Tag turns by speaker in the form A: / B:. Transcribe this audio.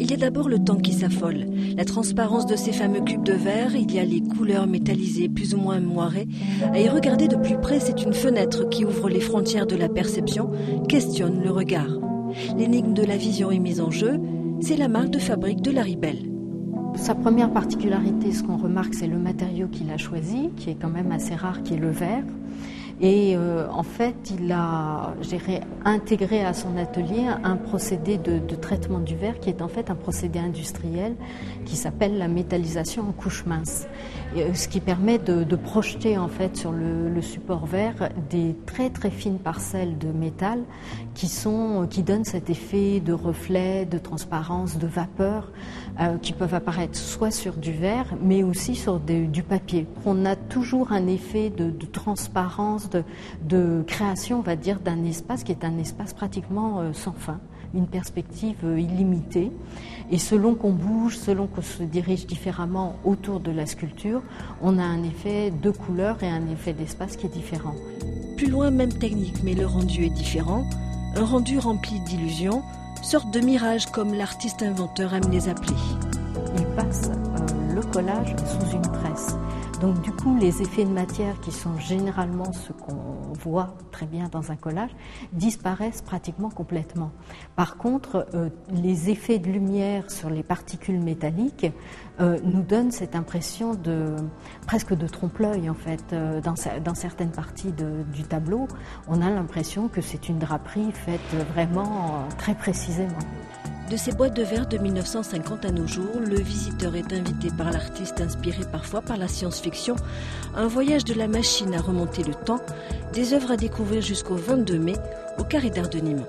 A: Il y a d'abord le temps qui s'affole. La transparence de ces fameux cubes de verre, il y a les couleurs métallisées plus ou moins moirées. À y regarder de plus près, c'est une fenêtre qui ouvre les frontières de la perception, questionne le regard. L'énigme de la vision est mise en jeu, c'est la marque de fabrique de Laribel.
B: Sa première particularité, ce qu'on remarque, c'est le matériau qu'il a choisi, qui est quand même assez rare, qui est le verre. Et en fait, il a intégré à son atelier un procédé de traitement du verre qui est en fait un procédé industriel qui s'appelle la métallisation en couche mince. Et, ce qui permet de projeter en fait sur le support verre des très très fines parcelles de métal qui donnent cet effet de reflet, de transparence, de vapeur qui peuvent apparaître soit sur du verre mais aussi sur du papier. On a toujours un effet de transparence, de création, on va dire, d'un espace qui est un espace pratiquement sans fin, une perspective illimitée. Et selon qu'on bouge, selon qu'on se dirige différemment autour de la sculpture, on a un effet de couleur et un effet d'espace qui est différent.
A: Plus loin, même technique, mais le rendu est différent. Un rendu rempli d'illusions, sorte de mirage comme l'artiste inventeur aime les appeler.
B: Il passe le collage sous une tresse. Donc du coup, les effets de matière qui sont généralement ce qu'on voit très bien dans un collage disparaissent pratiquement complètement. Par contre, les effets de lumière sur les particules métalliques nous donnent cette impression presque de trompe-l'œil en fait. Dans certaines parties du tableau, on a l'impression que c'est une draperie faite vraiment très précisément.
A: De ces boîtes de verre de 1950 à nos jours, le visiteur est invité par l'artiste inspiré parfois par la science-fiction, un voyage de la machine à remonter le temps, des œuvres à découvrir jusqu'au 22 mai au Carré d'Art de Nîmes.